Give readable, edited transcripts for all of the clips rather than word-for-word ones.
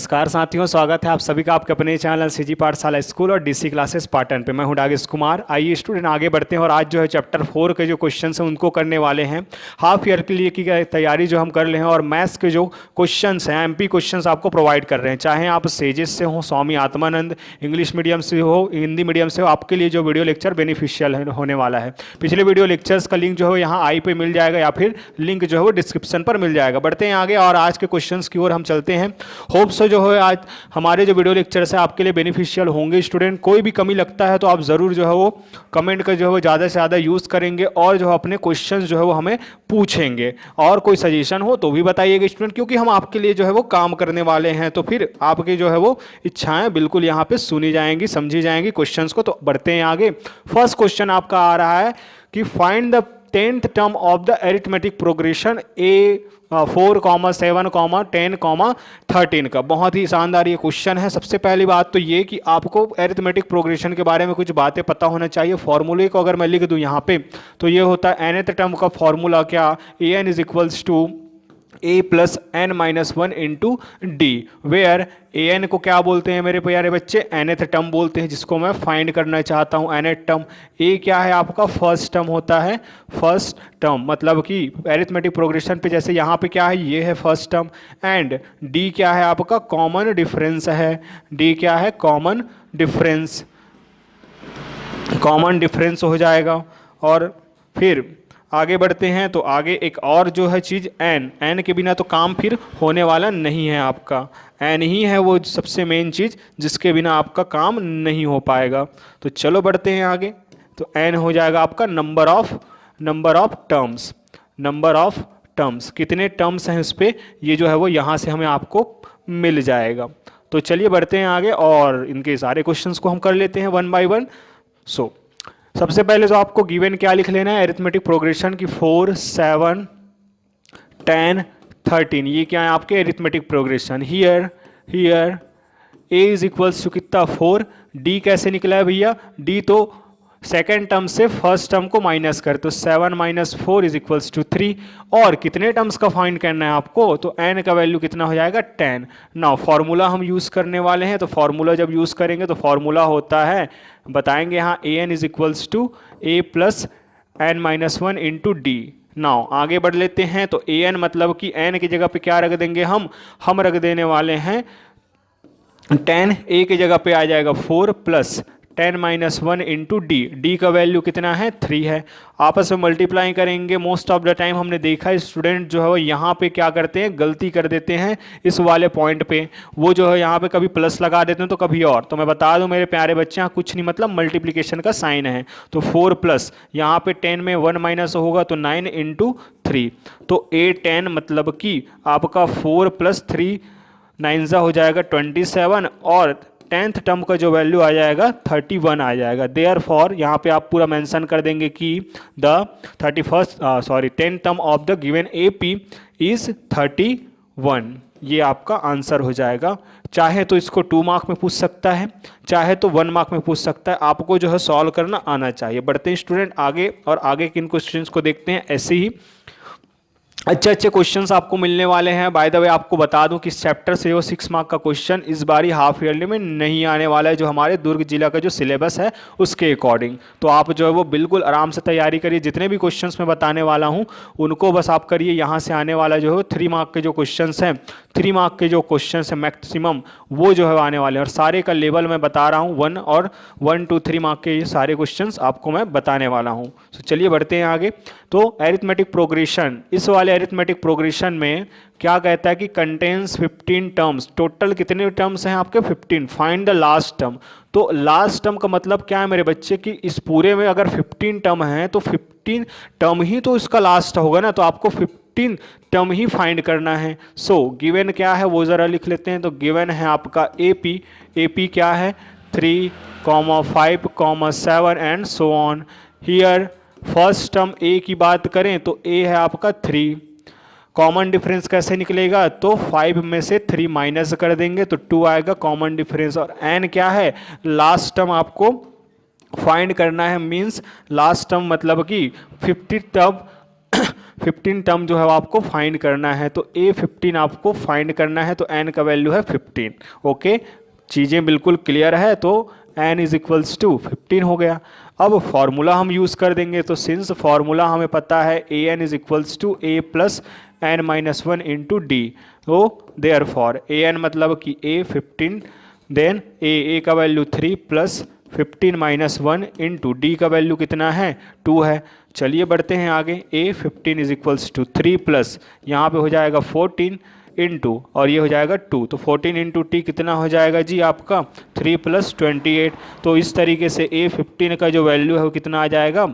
नमस्कार साथियों, स्वागत है आप सभी का आपके अपने चैनल सीजी पाठशाला स्कूल और डीसी क्लासेस पाटन पे। मैं हूं डागेश कुमार। आइए स्टूडेंट आगे बढ़ते हैं और आज जो है चैप्टर 4 के जो क्वेश्चन हैं उनको करने वाले हैं। हाफ ईयर के लिए की तैयारी जो हम कर रहे हैं और मैथ्स के जो क्वेश्चन हैं एमपी क्वेश्चन आपको प्रोवाइड कर रहे हैं। चाहे आप सेजेस से हो, स्वामी आत्मानंद, इंग्लिश मीडियम से हो, हिंदी मीडियम से हो, आपके लिए जो वीडियो लेक्चर बेनिफिशियल होने वाला है। पिछले वीडियो लेक्चर्स का लिंक जो है यहाँ आई पे मिल जाएगा या फिर लिंक जो है वो डिस्क्रिप्शन पर मिल जाएगा। बढ़ते हैं आगे और आज के क्वेश्चन की ओर हम चलते हैं। होप सो जो है आज हमारे जो वीडियो लेक्चर्स है आपके लिए बेनिफिशियल होंगे। स्टूडेंट कोई भी कमी लगता है तो आप ज़रूर जो है वो कमेंट का जो है वो ज़्यादा से ज़्यादा यूज़ करेंगे और जो है अपने क्वेश्चंस जो है वो हमें पूछेंगे और कोई सजेशन हो तो भी बताइएगा स्टूडेंट, क्योंकि हम आपके लिए जो है वो काम करने वाले हैं। तो फिर आपकी जो है वो इच्छाएं बिल्कुल यहाँ पे सुनी जाएंगी, समझी जाएंगी क्वेश्चंस को। तो बढ़ते हैं आगे। फर्स्ट क्वेश्चन आपका आ रहा है कि find the 10th term of the arithmetic progression ए 4, 7, 10, 13 का। बहुत ही शानदार ये क्वेश्चन है। सबसे पहली बात तो ये कि आपको अरिथमेटिक प्रोग्रेशन के बारे में कुछ बातें पता होना चाहिए। फॉर्मूले को अगर मैं लिख दूं यहाँ पे तो ये होता है nth टर्म का फॉर्मूला क्या, a N is equals to a plus n minus one into d, where a n को क्या बोलते हैं मेरे प्यारे बच्चे, nth टर्म बोलते हैं, जिसको मैं फाइंड करना चाहता हूँ nth टर्म। ए क्या है आपका फर्स्ट टर्म होता है, फर्स्ट टर्म मतलब कि अरिथमेटिक प्रोग्रेशन पे जैसे यहाँ पे क्या है, ये है फर्स्ट टर्म। एंड डी क्या है आपका कॉमन डिफरेंस है, डी क्या है कॉमन डिफरेंस, कॉमन डिफरेंस हो जाएगा। और फिर आगे बढ़ते हैं तो आगे एक और जो है चीज़ एन, एन के बिना तो काम फिर होने वाला नहीं है आपका। एन ही है वो सबसे मेन चीज़ जिसके बिना आपका काम नहीं हो पाएगा। तो चलो बढ़ते हैं आगे। तो एन हो जाएगा आपका number of terms, number of terms, कितने टर्म्स हैं उस पर, ये जो है वो यहाँ से हमें आपको मिल जाएगा। तो चलिए बढ़ते हैं आगे और इनके सारे क्वेश्चंस को हम कर लेते हैं वन बाय वन। सो सबसे पहले तो आपको गिवन क्या लिख लेना है, अरिथमेटिक प्रोग्रेशन की 4, 7, 10, 13, ये क्या है आपके arithmetic progression. Here A is equals to कितना 4, डी कैसे निकला है भैया, डी तो सेकेंड टर्म से फर्स्ट टर्म को माइनस कर, तो 7 माइनस 4 इज इक्वल्स टू 3। और कितने टर्म्स का फाइंड करना है आपको, तो एन का वैल्यू कितना हो जाएगा 10। नाउ फॉर्मूला हम यूज़ करने वाले हैं, तो फॉर्मूला जब यूज़ करेंगे तो फॉर्मूला होता है, बताएंगे यहाँ a N is equals to A plus n minus one into d. Now आगे बढ़ लेते हैं। तो ए एन मतलब कि एन की जगह पे क्या रख देंगे हम रख देने वाले हैं 10, ए की जगह पे आ जाएगा 4 plus 10 minus one into D, D का वैल्यू कितना है 3 है। आपस में मल्टीप्लाई करेंगे। मोस्ट ऑफ द टाइम हमने देखा है स्टूडेंट जो है वो यहाँ पे क्या करते हैं, गलती कर देते हैं इस वाले पॉइंट पे, वो जो है यहाँ पे कभी प्लस लगा देते हैं तो कभी और। तो मैं बता दूं मेरे प्यारे बच्चे, यहाँ कुछ नहीं मतलब मल्टीप्लीकेशन का साइन है। तो 4 प्लस यहाँ पे 10 में 1 माइनस होगा तो 9 इंटू 3, तो 8 10 मतलब कि आपका 4 प्लस 3 9 हो जाएगा 27 और 10th टर्म का जो वैल्यू आ जाएगा 31 आ जाएगा। देयरफॉर यहाँ पे आप पूरा मेंशन कर देंगे कि the 10th term of the given A P is 31। ये आपका आंसर हो जाएगा। चाहे तो इसको 2 मार्क में पूछ सकता है, चाहे तो 1 मार्क में पूछ सकता है, आपको जो है सॉल्व करना आना चाहिए। बढ़ते हैं स्टूडेंट आगे और आगे किन क्वेश्चंस को देखते हैं। ऐसे ही अच्छे अच्छे क्वेश्चंस आपको मिलने वाले हैं। बाय द वे आपको बता दूं कि इस चैप्टर से वो 6 मार्क का क्वेश्चन इस बारी हाफ ईयरली में नहीं आने वाला है, जो हमारे दुर्ग जिला का जो सिलेबस है उसके अकॉर्डिंग। तो आप जो है वो बिल्कुल आराम से तैयारी करिए। जितने भी क्वेश्चंस मैं बताने वाला हूं उनको बस आप करिए। यहाँ से आने वाला जो है 3 मार्क के जो क्वेश्चन हैं, 3 मार्क के जो क्वेश्चन हैं मैक्सिमम वो जो है आने वाले हैं। और सारे का लेवल मैं बता रहा हूँ 1 और 1 2 3 मार्क के ये सारे क्वेश्चन आपको मैं बताने वाला हूँ। तो चलिए बढ़ते हैं आगे। तो अरिथमेटिक प्रोग्रेशन, इस वाले अरिथमेटिक प्रोग्रेशन में क्या कहता है कि कंटेन्स 15 टर्म्स। टोटल कितने टर्म्स हैं आपके 15। Find the last term. तो लास्ट टर्म का मतलब क्या है मेरे बच्चे कि इस पूरे में अगर 15 टर्म हैं तो 15 टर्म ही तो इसका लास्ट होगा ना, तो आपको 15 टर्म ही फाइंड करना है। सो गिवन क्या है वो ज़रा लिख लेते हैं। तो गिवन है आपका ए पी क्या है 3, 5, 7 and so on. Here first term a की बात करें तो ए है आपका 3। कॉमन डिफरेंस कैसे निकलेगा, तो 5 में से 3 माइनस कर देंगे तो 2 आएगा कॉमन डिफरेंस। और एन क्या है लास्ट टर्म आपको फाइंड करना है, मींस लास्ट टर्म मतलब कि 15 टर्म जो है वो आपको फाइंड करना है, तो A15 आपको फाइंड करना है, तो n का वैल्यू है 15। ओके, चीज़ें बिल्कुल क्लियर है, तो n इज इक्वल्स टू 15 हो गया। अब फॉर्मूला हम यूज़ कर देंगे, तो सिंस फॉर्मूला हमें पता है an is equals to a plus n minus one into D, तो देयर फॉर an मतलब कि A15, देन a का value 3 plus 15 minus one into D का वैल्यू कितना है 2 है। चलिए बढ़ते हैं आगे, A15 is equals to 3 plus यहाँ पे हो जाएगा 14 इंटू और ये हो जाएगा 2, तो 14 इंटू टी कितना हो जाएगा जी आपका 3 प्लस 28। तो इस तरीके से A15 का जो वैल्यू है वो कितना आ जाएगा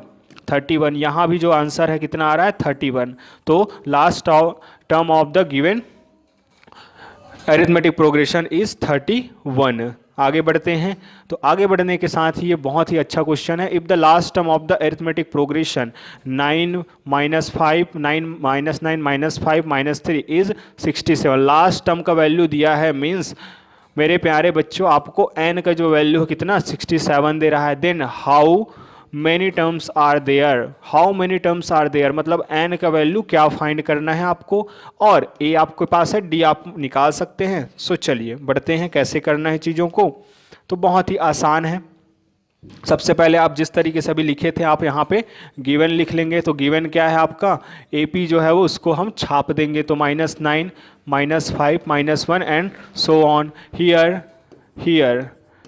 31। यहाँ भी जो आंसर है कितना आ रहा है 31। तो last term of the given arithmetic progression is 31। आगे बढ़ते हैं, तो आगे बढ़ने के साथ ही ये बहुत ही अच्छा क्वेश्चन है। If the last term of the arithmetic progression 9 minus 5 9 minus 9 minus 5 minus 3 is 67, last term का वैल्यू दिया है, मीन्स मेरे प्यारे बच्चों आपको n का जो वैल्यू है कितना 67 दे रहा है। Then how many terms are there, how many terms are there मतलब n का वैल्यू क्या फाइंड करना है आपको, और a आपके पास है, d आप निकाल सकते हैं। सो चलिए बढ़ते हैं कैसे करना है चीज़ों को, तो बहुत ही आसान है। सबसे पहले आप जिस तरीके से अभी लिखे थे आप यहाँ पे गिवन लिख लेंगे, तो गिवन क्या है आपका AP जो है वो उसको हम छाप देंगे, तो -9 -5 -1 and so on. Here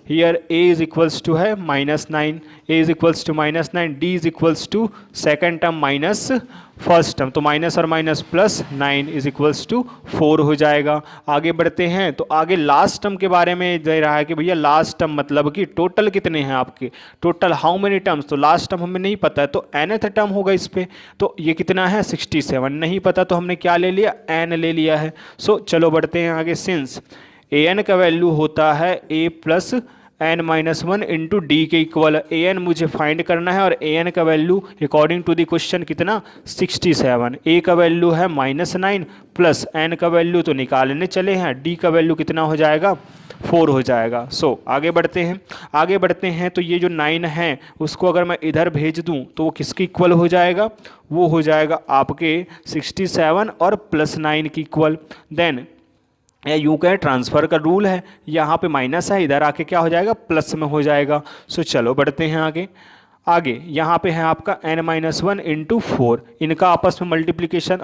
a is equals to है -9, a is equals to -9, d is equals to second term minus first term, तो माइनस और minus plus 9 is equals to 4 हो जाएगा। आगे बढ़ते हैं, तो आगे लास्ट टर्म के बारे में दे रहा है कि भैया लास्ट टर्म मतलब कि टोटल कितने हैं आपके, टोटल हाउ मेनी टर्म्स, तो लास्ट टर्म हमें नहीं पता है तो nth टर्म होगा इस पे, तो ये कितना है 67, नहीं पता तो हमने क्या ले लिया n ले लिया है। सो चलो बढ़ते हैं आगे, सिंस an का वैल्यू होता है a plus n minus one into D के इक्वल, an मुझे फाइंड करना है और an का value according to the question कितना 67, a का वैल्यू है -9 प्लस n का वैल्यू तो निकालने चले हैं, d का वैल्यू कितना हो जाएगा 4 हो जाएगा। सो आगे बढ़ते हैं, तो ये जो 9 है उसको अगर मैं इधर भेज दूं तो वो किसके इक्वल हो जाएगा, वो हो जाएगा आपके 67 और +9 की इक्वल। देन यू का ट्रांसफ़र का रूल है, यहाँ पे माइनस है, इधर आके क्या हो जाएगा प्लस में हो जाएगा। सो चलो बढ़ते हैं आगे यहाँ पे है आपका n-1 इंटू 4, इनका आपस में मल्टीप्लिकेशन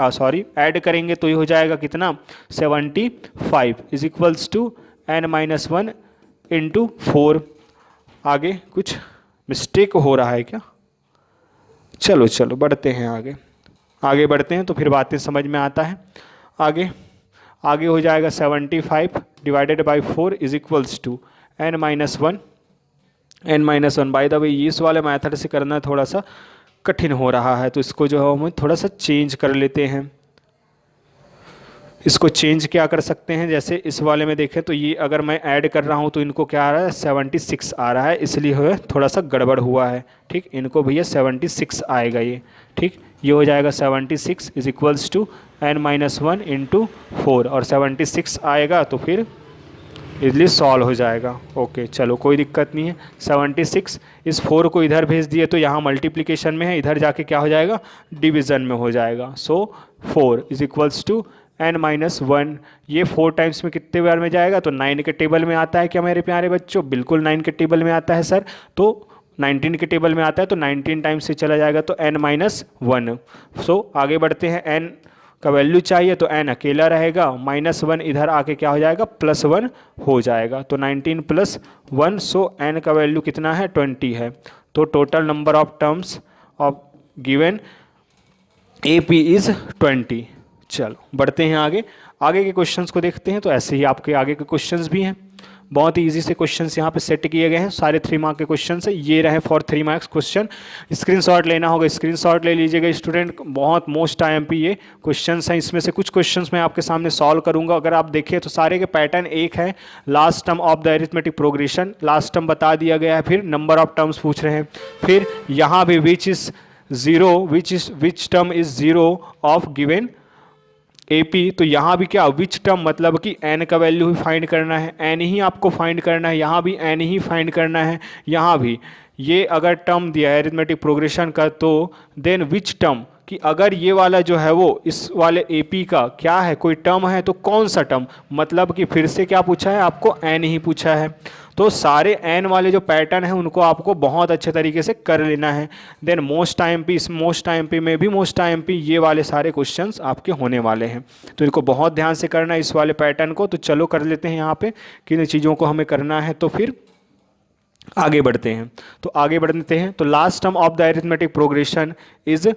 ऐड करेंगे तो ये हो जाएगा कितना 75 is equals to n-1 into 4। आगे कुछ मिस्टेक हो रहा है क्या, चलो बढ़ते हैं आगे बढ़ते हैं तो फिर बातें समझ में आता है। आगे हो जाएगा 75 divided by 4 is equals to n-1। By the way इस वाले मेथड से करना थोड़ा सा कठिन हो रहा है, तो इसको जो है हम थोड़ा सा चेंज कर लेते हैं। इसको चेंज क्या कर सकते हैं, जैसे इस वाले में देखें तो ये अगर मैं ऐड कर रहा हूँ तो इनको क्या आ रहा है 76 आ रहा है, इसलिए थोड़ा सा गड़बड़ हुआ है। ठीक, इनको भैया 76 आएगा ये, ठीक, ये हो जाएगा 76 is equals to n-1 into 4 और 76 आएगा तो फिर इजली सॉल्व हो जाएगा। ओके चलो कोई दिक्कत नहीं है। 76 इस 4 को इधर भेज दिए तो यहाँ मल्टीप्लिकेशन में है, इधर जाके क्या हो जाएगा डिवीज़न में हो जाएगा। सो 4 इज इक्वल्स टू n-1, ये 4 टाइम्स में कितने बार में जाएगा, तो 9 के टेबल में आता है क्या मेरे प्यारे बच्चों, बिल्कुल 9 के टेबल में आता है सर, तो 19 के टेबल में आता है तो 19 टाइम्स से चला जाएगा तो n-1। सो आगे बढ़ते हैं, n का वैल्यू चाहिए तो n अकेला रहेगा, -1 इधर आके क्या हो जाएगा +1 हो जाएगा, तो 19 + 1, सो n का वैल्यू कितना है 20 है। तो total number of terms of given AP is 20। चलो बढ़ते हैं आगे के क्वेश्चंस को देखते हैं। तो ऐसे ही आपके आगे के क्वेश्चंस भी हैं, बहुत ही इजी से क्वेश्चंस यहाँ पे सेट किए गए हैं, सारे 3 मार्क के क्वेश्चंस हैं, ये रहे फॉर 3 मार्क्स क्वेश्चन। स्क्रीनशॉट लेना होगा, स्क्रीनशॉट ले लीजिएगा स्टूडेंट, बहुत मोस्ट IMP ये क्वेश्चंस हैं, इसमें से कुछ क्वेश्चंस मैं आपके सामने सॉल्व करूंगा। अगर आप देखें तो सारे के पैटर्न एक है, last term of the arithmetic progression, last term बता दिया गया है, फिर नंबर ऑफ टर्म्स पूछ रहे हैं, फिर यहाँ भी which term is 0 of given AP, तो यहाँ भी क्या विच टर्म मतलब कि n का वैल्यू ही फाइंड करना है, n ही आपको फाइंड करना है, यहाँ भी n ही फाइंड करना है, यहाँ भी ये अगर टर्म दिया है अरिथमेटिक प्रोग्रेशन का तो देन विच टर्म कि अगर ये वाला जो है वो इस वाले AP का क्या है, कोई टर्म है तो कौन सा टर्म, मतलब कि फिर से क्या पूछा है आपको, n ही पूछा है। तो सारे n वाले जो पैटर्न है उनको आपको बहुत अच्छे तरीके से कर लेना है। देन मोस्ट IMP, इस मोस्ट IMP में भी मोस्ट IMP ये वाले सारे क्वेश्चंस आपके होने वाले हैं, तो इनको बहुत ध्यान से करना है इस वाले पैटर्न को। तो चलो कर लेते हैं यहाँ पे किन चीज़ों को हमें करना है, तो फिर आगे बढ़ते हैं। तो आगे बढ़ते हैं तो last term of the arithmetic progression is,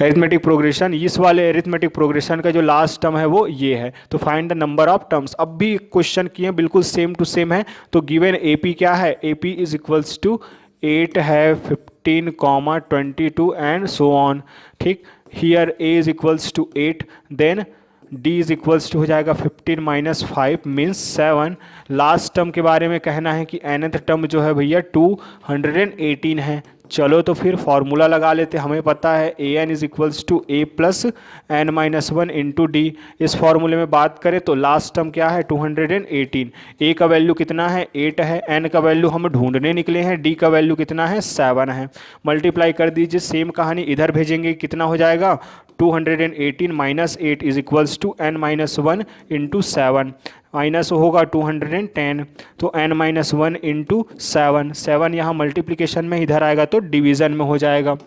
arithmetic progression, इस वाले एरिथमेटिक प्रोग्रेशन का जो लास्ट टर्म है वो ये है। तो find the number of terms, अब भी क्वेश्चन किए बिल्कुल सेम टू सेम है। तो गिवन AP क्या है, AP इज इक्वल्स टू 8 है, 15, 22 एंड सो ऑन। ठीक, here A is equals to 8, then D is equals to हो जाएगा 15 माइनस 5 मीन्स 7। लास्ट टर्म के बारे में कहना है कि nth टर्म जो है भैया 218 है। चलो तो फिर फॉर्मूला लगा लेते, हमें पता है an is equals to a plus n minus 1 into D. इस फॉर्मूले में बात करें तो लास्ट टर्म क्या है 218, a का वैल्यू कितना है 8 है, n का वैल्यू हम ढूंढने निकले हैं, d का वैल्यू कितना है 7 है। मल्टीप्लाई कर दीजिए, सेम कहानी इधर भेजेंगे, कितना हो जाएगा 218 minus 8 is equals to n minus 1 into 7, minus होगा 210, तो n माइनस 1 इंटू 7, 7 यहाँ मल्टीप्लिकेशन में, इधर आएगा तो डिवीज़न में हो जाएगा।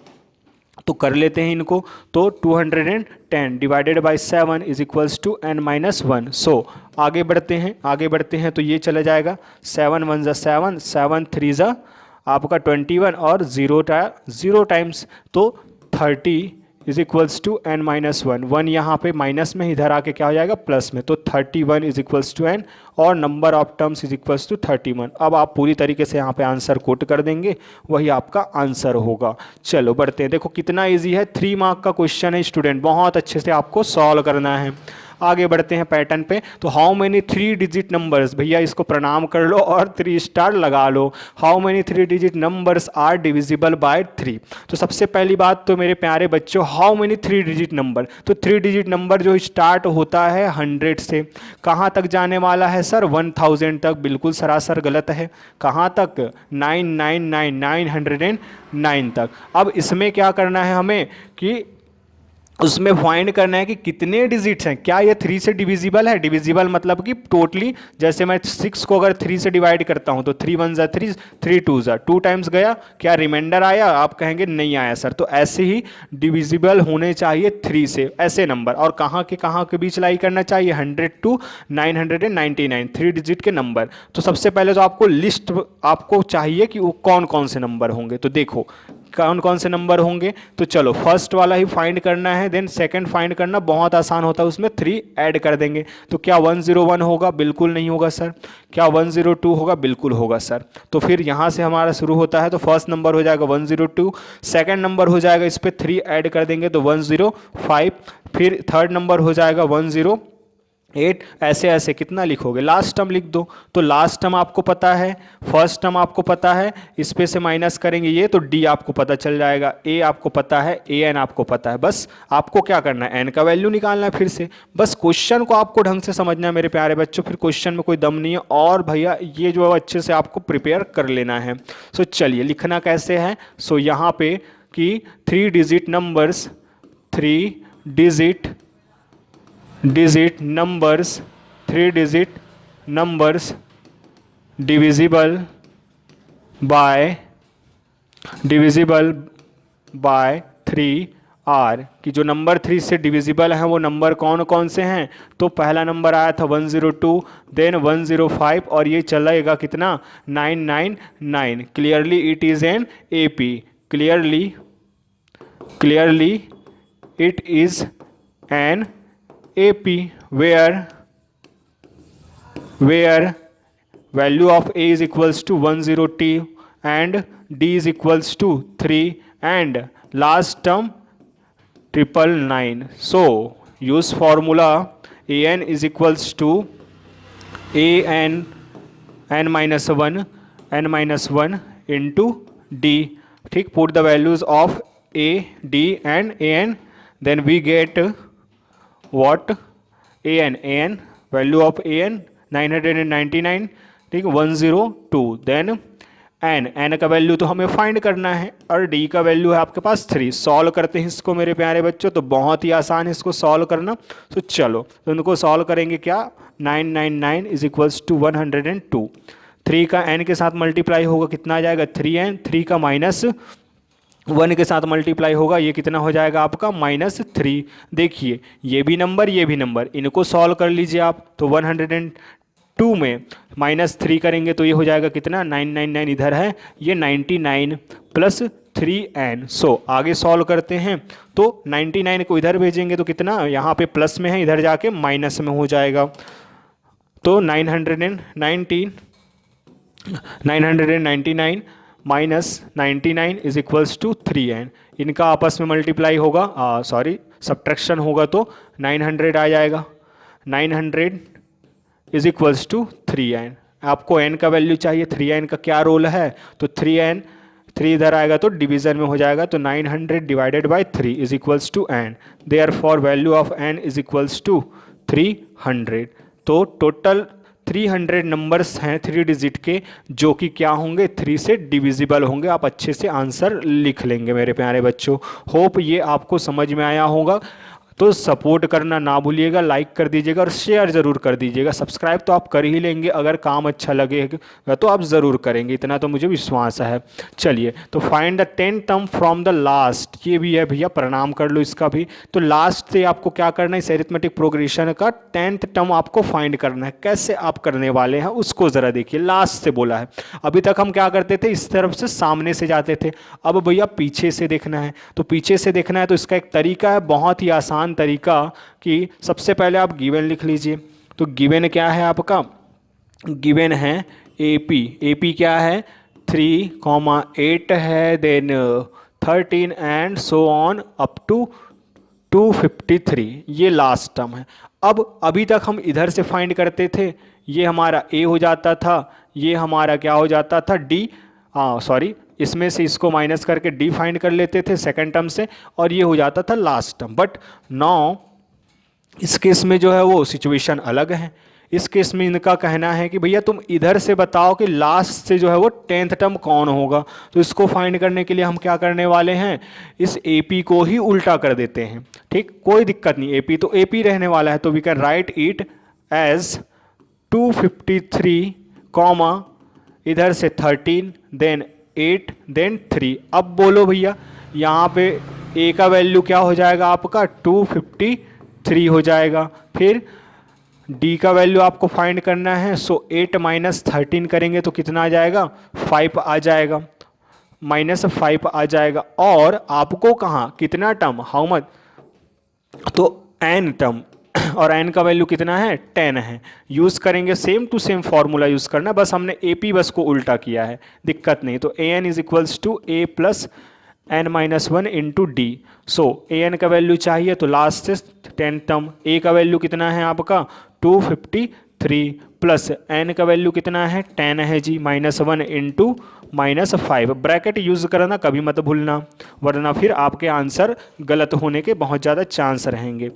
तो कर लेते हैं इनको, तो 210 divided by 7 is equals to n minus 1। So आगे बढ़ते हैं, आगे बढ़ते हैं तो ये चला जाएगा 7 1 ज़ा 7, 7 3 ज़ा आपका 21 और 0 टाइम्स तो 30 is equals to n minus 1, 1 यहाँ पे माइनस में, इधर आके क्या हो जाएगा प्लस में, तो 31 इज इक्वल्स टू n और number of terms is equals to 31। अब आप पूरी तरीके से यहाँ पे आंसर कोट कर देंगे, वही आपका आंसर होगा। चलो बढ़ते हैं, देखो कितना इजी है, 3 मार्क का क्वेश्चन है स्टूडेंट, बहुत अच्छे से आपको सॉल्व करना है। आगे बढ़ते हैं पैटर्न पे। तो हाउ मेनी 3 डिजिट नंबर्स, भैया इसको प्रणाम कर लो और 3 स्टार लगा लो। How many 3 digit numbers are divisible by 3। तो सबसे पहली बात तो मेरे प्यारे बच्चों, हाउ मेनी 3 डिजिट नंबर, तो 3 डिजिट नंबर जो स्टार्ट होता है 100 से, कहाँ तक जाने वाला है सर 1000 तक, बिल्कुल सरासर गलत है। कहाँ तक 999 तक। अब इसमें क्या करना है हमें कि उसमें फाइंड करना है कि कितने डिजिट्स हैं, क्या ये 3 से डिविजिबल है, डिविजिबल मतलब कि टोटली, जैसे मैं 6 को अगर 3 से डिवाइड करता हूं तो 3 1 ज़ा 3, 3 2 ज़ा 2 टाइम्स गया, क्या रिमाइंडर आया, आप कहेंगे नहीं आया सर। तो ऐसे ही डिविजिबल होने चाहिए 3 से ऐसे नंबर, और कहाँ के बीच लाई करना चाहिए 100 to 999, 3 डिजिट के नंबर। तो सबसे पहले तो आपको लिस्ट आपको चाहिए कि वो कौन कौन से नंबर होंगे, तो देखो कौन कौन से नंबर होंगे। तो चलो फर्स्ट वाला ही फाइंड करना है, देन सेकंड फाइंड करना बहुत आसान होता है, उसमें 3 ऐड कर देंगे। तो क्या 101 होगा, बिल्कुल नहीं होगा सर। क्या 102 होगा, बिल्कुल होगा सर। तो फिर यहाँ से हमारा शुरू होता है, तो फर्स्ट नंबर हो जाएगा 102, सेकंड नंबर हो जाएगा, इस पर 3 ऐड कर देंगे तो 105, फिर थर्ड नंबर हो जाएगा 108, ऐसे ऐसे कितना लिखोगे, लास्ट टर्म लिख दो। तो लास्ट टर्म आपको पता है, फर्स्ट टर्म आपको पता है, इस पे से माइनस करेंगे ये, तो डी आपको पता चल जाएगा, ए आपको पता है, ए एन आपको पता है। बस आपको क्या करना है, एन का वैल्यू निकालना है फिर से। बस क्वेश्चन को आपको ढंग से समझना है मेरे प्यारे बच्चों, फिर क्वेश्चन में कोई दम नहीं है, और भैया ये जो अच्छे से आपको प्रिपेयर कर लेना है। सो चलिए लिखना कैसे है, सो यहाँ पे कि 3 digit numbers, 3 digit numbers, 3 digit numbers divisible by 3 are, कि जो नंबर 3 से डिविजिबल हैं वो नंबर कौन कौन से हैं। तो पहला नंबर आया था 102, देन 105, और ये चलेगा कितना 999। Clearly it is an AP, clearly it is an AP, where value of A is equals to 10T and D is equals to 3 and last term 999. So use formula AN is equals to AN n minus 1 into D. ठीक, put the values of A, D and AN, then we get what, an value of an 999, ठीक, 102, then N का value तो हमें find करना है और D का value है आपके पास 3। सॉल्व करते हैं इसको मेरे प्यारे बच्चों, तो बहुत ही आसान है इसको सॉल्व करना। तो चलो तो उनको सॉल्व करेंगे क्या, 999 इज इक्वल्स टू 102। 3 का n के साथ मल्टीप्लाई होगा कितना आ जाएगा 3n, 3 का माइनस 1 के साथ मल्टीप्लाई होगा ये कितना हो जाएगा आपका -3। देखिए ये भी नंबर इनको सॉल्व कर लीजिए आप, तो 102 में -3 करेंगे तो ये हो जाएगा कितना 999 इधर है, ये 99 प्लस 3n। सो आगे सॉल्व करते हैं तो 99 को इधर भेजेंगे तो कितना यहाँ पे प्लस में है, इधर जाके माइनस में हो जाएगा। तो 999 minus 99 is equals to 3n। इनका आपस में मल्टीप्लाई होगा, सब्ट्रैक्शन होगा तो 900 आ जाएगा। 900 इज इक्वल्स टू 3n। आपको n का वैल्यू चाहिए, 3n का क्या रोल है, तो 3 इधर आएगा तो डिवीजन में हो जाएगा, तो 900 divided by 3 is equals to n। Therefore value of n is equals to 300। तो टोटल 300 नंबर्स हैं 3 डिजिट के, जो कि क्या होंगे 3 से डिविजिबल होंगे। आप अच्छे से आंसर लिख लेंगे मेरे प्यारे बच्चों। होप ये आपको समझ में आया होगा। तो सपोर्ट करना ना भूलिएगा, लाइक कर दीजिएगा और शेयर ज़रूर कर दीजिएगा। सब्सक्राइब तो आप कर ही लेंगे, अगर काम अच्छा लगेगा तो आप ज़रूर करेंगे, इतना तो मुझे विश्वास है। चलिए तो find the 10 term from the last, ये भी है भैया, प्रणाम कर लो इसका भी। तो लास्ट से आपको क्या करना है, इस एरिथमेटिक प्रोग्रेशन का 10th टर्म आपको फाइंड करना है। कैसे आप करने वाले हैं उसको ज़रा देखिए, लास्ट से बोला है। अभी तक हम क्या करते थे, इस तरफ से सामने से जाते थे, अब भैया पीछे से देखना है। तो पीछे से देखना है तो इसका एक तरीका है, बहुत ही आसान तरीका, कि सबसे पहले आप गिवन लिख लीजिए। तो गिवन क्या है आपका, गिवन है एपी क्या है 3,8 है, then 13 and so on up to 253, ये लास्ट टर्म है। अब अभी तक हम इधर से फाइंड करते थे, ये हमारा ए हो जाता था, ये हमारा क्या हो जाता था डी, इसमें से इसको माइनस करके डी फाइंड कर लेते थे सेकंड टर्म से, और ये हो जाता था लास्ट टर्म। बट नाउ इस केस में जो है वो सिचुएशन अलग है। इस केस में इनका कहना है कि भैया तुम इधर से बताओ कि लास्ट से जो है वो 10th टर्म कौन होगा। तो इसको फाइंड करने के लिए हम क्या करने वाले हैं, इस AP को ही उल्टा कर देते हैं। ठीक, कोई दिक्कत नहीं, AP तो AP रहने वाला है, तो we can write it as 253 comma इधर से 13 देन 8 देन 3। अब बोलो भैया यहाँ पे A का वैल्यू क्या हो जाएगा आपका 253 हो जाएगा। फिर D का वैल्यू आपको फाइंड करना है, सो 8 माइनस 13 करेंगे तो कितना आ जाएगा 5 आ जाएगा, -5 आ जाएगा। और आपको कहाँ कितना टर्म, हाउ मच, तो n टर्म, और n का वैल्यू कितना है 10 है। यूज़ करेंगे same to same formula use करना, बस हमने AP बस को उल्टा किया है, दिक्कत नहीं। तो an is equals to A plus n-1 into D. So an का वैल्यू चाहिए तो लास्ट से 10 टर्म, A का वैल्यू कितना है आपका 253 प्लस n का वैल्यू कितना है 10 है जी, -1 इंटू -5। ब्रैकेट यूज़ करना कभी मत भूलना, वरना फिर आपके आंसर गलत होने के बहुत ज़्यादा चांस रहेंगे।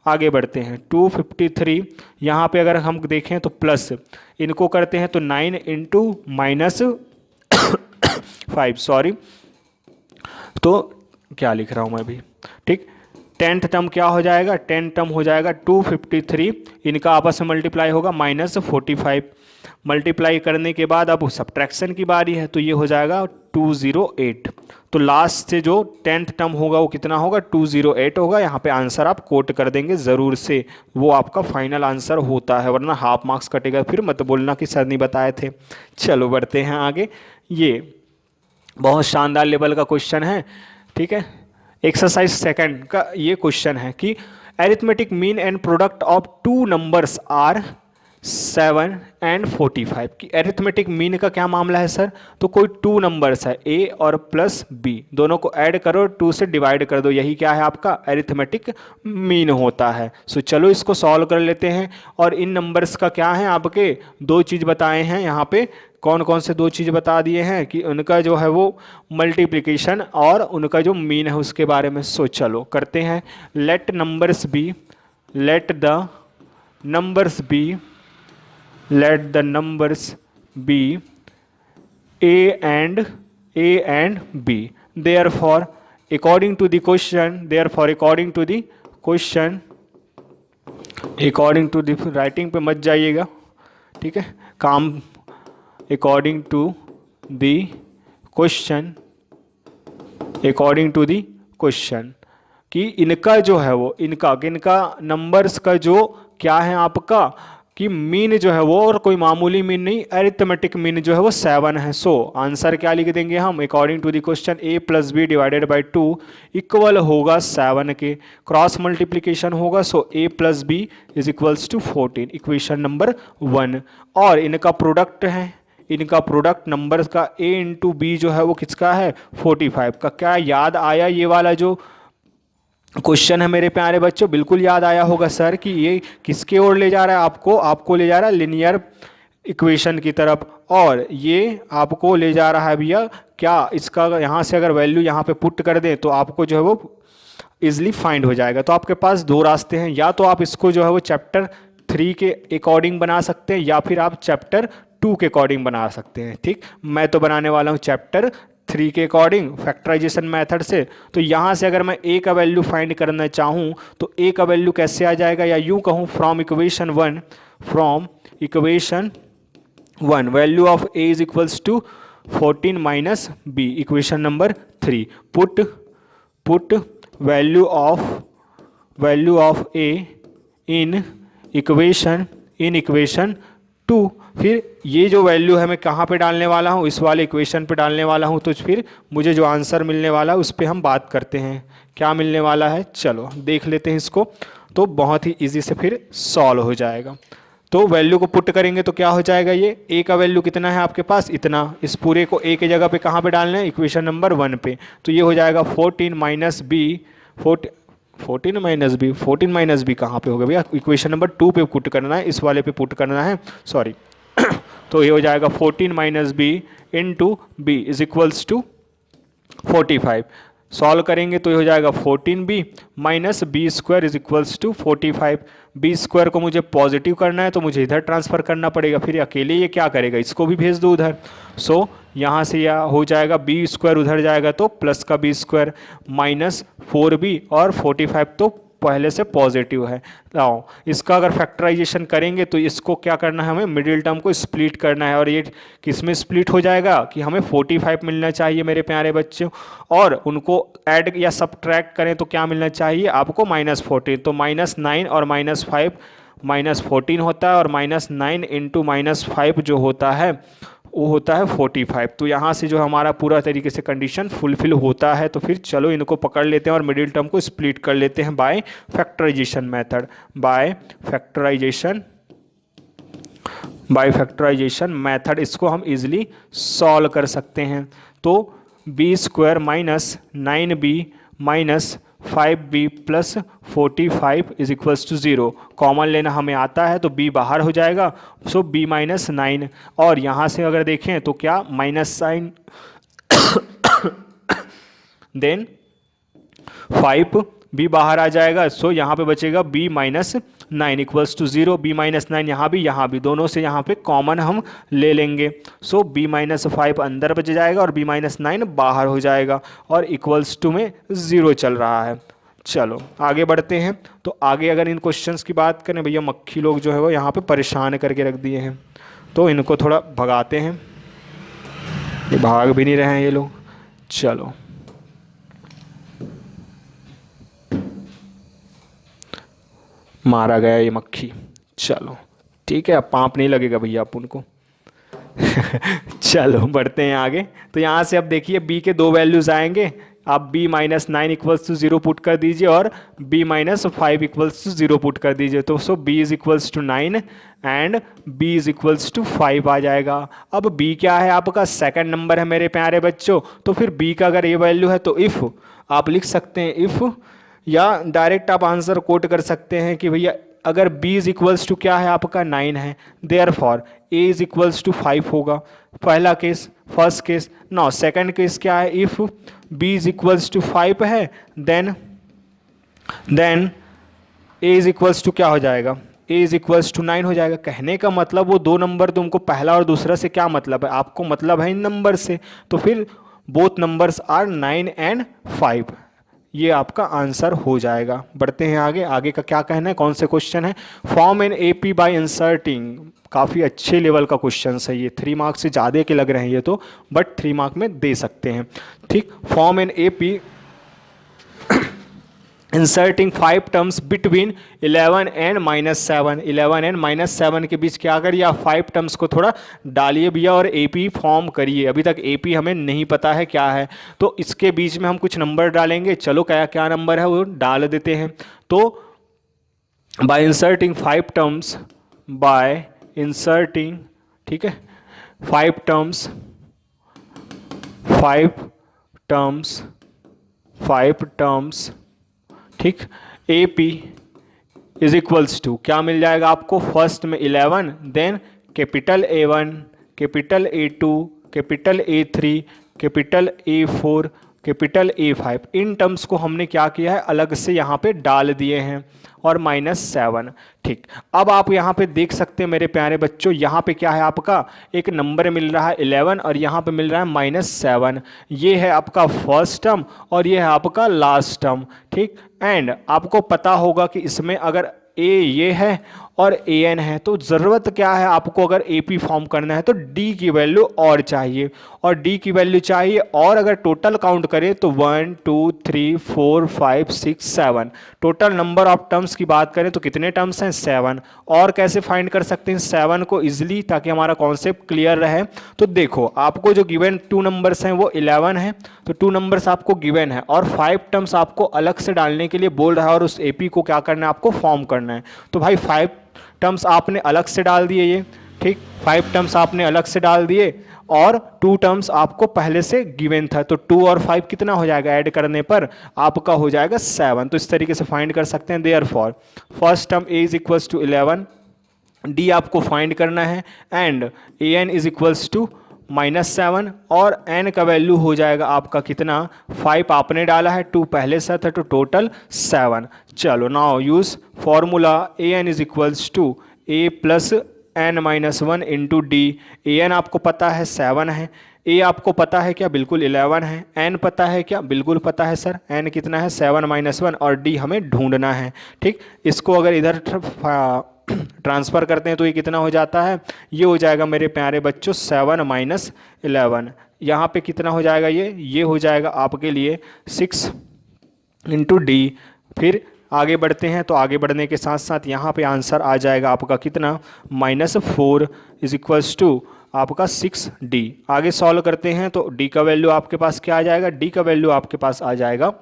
आगे बढ़ते हैं 253, यहाँ पे अगर हम देखें तो प्लस इनको करते हैं तो 9 इंटू -5, तो क्या लिख रहा हूँ मैं अभी, ठीक। 10th टर्म क्या हो जाएगा, 10 टर्म हो जाएगा 253, इनका आपस में मल्टीप्लाई होगा -45। मल्टीप्लाई करने के बाद अब सब्ट्रैक्शन की बारी है, तो ये हो जाएगा 208। तो लास्ट से जो 10th टर्म होगा वो कितना होगा 208 होगा। यहाँ पे आंसर आप कोट कर देंगे ज़रूर से, वो आपका फाइनल आंसर होता है, वरना हाफ मार्क्स कटेगा, फिर मत बोलना कि सर नहीं बताए थे। चलो बढ़ते हैं आगे, ये बहुत शानदार लेवल का क्वेश्चन है, ठीक है। एक्सरसाइज सेकंड का ये क्वेश्चन है कि arithmetic mean and product of 2 numbers are 7 and 45 की अरिथमेटिक मीन का क्या मामला है सर, तो कोई 2 नंबर्स है A और प्लस B, दोनों को ऐड करो 2 से डिवाइड कर दो, यही क्या है आपका अरिथमेटिक मीन होता है। सो चलो इसको सॉल्व कर लेते हैं। और इन नंबर्स का क्या है आपके 2 चीज़ बताए हैं यहाँ पे, कौन कौन से 2 चीज़ बता दिए हैं कि उनका जो है वो मल्टीप्लिकेशन और उनका जो मीन है उसके बारे में। सो चलो करते हैं, let the numbers be let the numbers be A and B. Therefore, according to the question, according to the writing पे मत जाइएगा, ठीक है, काम according to the question कि इनका जो है वो इनका नंबर्स का जो क्या है आपका कि मीन जो है वो और कोई मामूली मीन नहीं, अरिथमेटिक मीन जो है वो 7 है। सो आंसर क्या लिख देंगे हम, according to the question a + b divided by 2 equal होगा 7 के, क्रॉस मल्टीप्लिकेशन होगा, so a + b is equals to 14, equation number 1। और इनका प्रोडक्ट है, इनका प्रोडक्ट नंबर्स का a इंटू बी जो है वो किसका है, 45 का। क्या याद आया ये वाला जो क्वेश्चन है मेरे प्यारे बच्चों, बिल्कुल याद आया होगा सर कि ये किसके ओर ले जा रहा है आपको ले जा रहा है लिनियर इक्वेशन की तरफ, और ये आपको ले जा रहा है भैया क्या, इसका यहाँ से अगर वैल्यू यहाँ पे पुट कर दें तो आपको जो है वो इजीली फाइंड हो जाएगा। तो आपके पास दो रास्ते हैं, या तो आप इसको जो है वो चैप्टर 3 के अकॉर्डिंग बना सकते हैं, या फिर आप चैप्टर 2 के अकॉर्डिंग बना सकते हैं। ठीक, मैं तो बनाने वाला हूँ चैप्टर 3 के अकॉर्डिंग फैक्टराइजेशन मेथड से। तो यहाँ से अगर मैं a का वैल्यू फाइंड करना चाहूँ तो a का वैल्यू कैसे आ जाएगा, या यूँ कहूँ from equation 1 value of a is equals to 14 minus b, equation number 3 put value of a in equation 2। फिर ये जो वैल्यू है मैं कहाँ पे डालने वाला हूँ, इस वाले इक्वेशन पे डालने वाला हूँ। तो फिर मुझे जो आंसर मिलने वाला है उस पर हम बात करते हैं, क्या मिलने वाला है, चलो देख लेते हैं इसको। तो बहुत ही इजी से फिर सॉल्व हो जाएगा। तो वैल्यू को पुट करेंगे तो क्या हो जाएगा, ये a का वैल्यू कितना है आपके पास, इतना, इस पूरे को a की जगह पे कहाँ पे डालना है, इक्वेशन नंबर 1 पे। तो ये हो जाएगा 14 माइनस बी, 14 माइनस बी कहाँ पे होगा भैया, इक्वेशन नंबर 2 पे पुट करना है, इस वाले पे पुट करना है, सॉरी। तो ये हो जाएगा 14 minus B into B is equals to 45। Solve करेंगे तो ये हो जाएगा 14b minus B square is equals to 45। B square को मुझे पॉजिटिव करना है तो मुझे इधर ट्रांसफ़र करना पड़ेगा, फिर अकेले ये क्या करेगा, इसको भी भेज दो उधर। सो यहाँ से यह हो जाएगा बी स्क्वायर उधर जाएगा तो प्लस का बी स्क्वायर माइनस 4b और 45 तो पहले से पॉजिटिव है। आओ इसका अगर फैक्टराइजेशन करेंगे तो इसको क्या करना है, हमें मिडिल टर्म को स्प्लिट करना है, और ये किस में स्प्लिट हो जाएगा कि हमें 45 मिलना चाहिए मेरे प्यारे बच्चों, और उनको ऐड या सब्ट्रैक्ट करें तो क्या मिलना चाहिए आपको, -14। तो -9 और -5 -14 होता है, और -9 इंटू -5 जो होता है वो होता है 45। तो यहाँ से जो हमारा पूरा तरीके से कंडीशन फुलफिल होता है। तो फिर चलो इनको पकड़ लेते हैं और मिडिल टर्म को स्प्लिट कर लेते हैं by factorization method. By factorization method इसको हम इजीली सॉल्व कर सकते हैं। तो B square minus 9b minus 5b plus 45 is equals to 0, common लेना हमें आता है तो b बाहर हो जाएगा, सो b माइनस 9। और यहाँ से अगर देखें तो क्या माइनस साइन देन 5b बाहर आ जाएगा, सो यहाँ पे बचेगा b minus 9 equals to 0। b minus 9 यहाँ भी दोनों से यहाँ पे कॉमन हम ले लेंगे, सो b माइनस 5 अंदर बच जाएगा और b माइनस 9 बाहर हो जाएगा, और इक्वल्स टू में 0 चल रहा है। चलो आगे बढ़ते हैं। तो आगे अगर इन क्वेश्चंस की बात करें, भैया मक्खी लोग जो है वो यहाँ पे परेशान करके रख दिए हैं, तो इनको थोड़ा भगाते हैं, ये भाग भी नहीं रहे हैं ये लोग। चलो मारा गया ये मक्खी, चलो ठीक है, अब पाँप नहीं लगेगा भैया अपन को। चलो बढ़ते हैं आगे। तो यहाँ से अब देखिए b के दो वैल्यूज़ आएंगे, आप b minus 9 equals to 0 put कर दीजिए और b minus 5 equals to 0 put कर दीजिए। तो so b is equals to 9 and b is equals to 5 आ जाएगा। अब b क्या है आपका, सेकंड नंबर है मेरे प्यारे बच्चों। तो फिर b का अगर ये वैल्यू है तो इफ़ आप लिख सकते हैं इफ़, या डायरेक्ट आप आंसर कोट कर सकते हैं कि भैया अगर b इज इक्वल्स टू क्या है आपका 9 है, therefore a is equals to 5 होगा। पहला case, first case. Now second case क्या है, if b is equals to 5 है then a is equals to क्या हो जाएगा, ए इज इक्वल्स टू 9 हो जाएगा। कहने का मतलब वो दो नंबर, तुमको पहला और दूसरा से क्या मतलब है, आपको मतलब है इन नंबर से, तो फिर बोथ नंबर्स आर 9 एंड 5, ये आपका आंसर हो जाएगा। बढ़ते हैं आगे, आगे का क्या कहना है, कौन से क्वेश्चन है। Form an AP bye inserting, काफ़ी अच्छे लेवल का क्वेश्चन है ये, 3 मार्क्स से ज़्यादा के लग रहे हैं ये तो, बट 3 मार्क में दे सकते हैं। ठीक, form an AP inserting 5 terms between 11 and -7, 11 and -7 के बीच क्या करिए आप 5 टर्म्स को थोड़ा डालिए भैया और एपी फॉर्म करिए। अभी तक एपी हमें नहीं पता है क्या है, तो इसके बीच में हम कुछ नंबर डालेंगे। चलो क्या क्या नंबर है वो डाल देते हैं। तो by inserting 5 terms, by inserting, ठीक है, 5 टर्म्स, 5 टर्म्स, ठीक, A P is equals to क्या मिल जाएगा आपको, फर्स्ट में 11, then capital A1, capital A2, capital A3, capital A4, capital A5। इन टर्म्स को हमने क्या किया है, अलग से यहाँ पे डाल दिए हैं, और -7। ठीक, अब आप यहाँ पे देख सकते हैं मेरे प्यारे बच्चों, यहाँ पे क्या है आपका एक नंबर मिल रहा है 11 और यहाँ पे मिल रहा है -7। ये है आपका फर्स्ट टर्म और ये है आपका लास्ट टर्म। ठीक, एंड आपको पता होगा कि इसमें अगर ए ये है और ए एन है, तो ज़रूरत क्या है आपको, अगर ए पी फॉर्म करना है तो डी की वैल्यू और चाहिए, और डी की वैल्यू चाहिए, और अगर टोटल काउंट करें तो 1 2 3 4 5 6 7, टोटल नंबर ऑफ टर्म्स की बात करें तो कितने टर्म्स हैं, 7। और कैसे फाइंड कर सकते हैं 7 को इजिली, ताकि हमारा कॉन्सेप्ट क्लियर रहे। तो देखो आपको जो गिवन 2 नंबर्स हैं वो 11 है, तो 2 नंबर्स आपको गिवन है, और 5 टर्म्स आपको अलग से डालने के लिए बोल रहा है, और उस ए पी को क्या करना है आपको फॉर्म करना है। तो भाई 5 टर्म्स आपने अलग से डाल दिए ये, ठीक, 5 टर्म्स आपने अलग से डाल दिए, और 2 टर्म्स आपको पहले से गिवन था, तो 2 और 5 कितना हो जाएगा, ऐड करने पर आपका हो जाएगा 7। तो इस तरीके से फाइंड कर सकते हैं। Therefore first term A is equals to 11, D आपको फाइंड करना है, and A N is equals to -7, और n का वैल्यू हो जाएगा आपका कितना, 5 आपने डाला है, 2 पहले से था, तो टोटल 7। चलो now use formula, A N is equals to A plus n-1 into D. A N आपको पता है 7 है, ए आपको पता है क्या, बिल्कुल 11 है, एन पता है क्या, बिल्कुल पता है सर, एन कितना है 7 - 1, और डी हमें ढूंढना है। ठीक, इसको अगर इधर ट्रांसफ़र करते हैं तो ये कितना हो जाता है, ये हो जाएगा मेरे प्यारे बच्चों 7 - 11। यहाँ पे कितना हो जाएगा, ये हो जाएगा आपके लिए 6 इंटू डी। फिर आगे बढ़ते हैं, तो आगे बढ़ने के साथ साथ यहाँ पे आंसर आ जाएगा आपका कितना, -4 इज इक्वल्स टू आपका 6D। आगे सॉल्व करते हैं तो D का वैल्यू आपके पास क्या आ जाएगा, D का वैल्यू आपके पास आ जाएगा,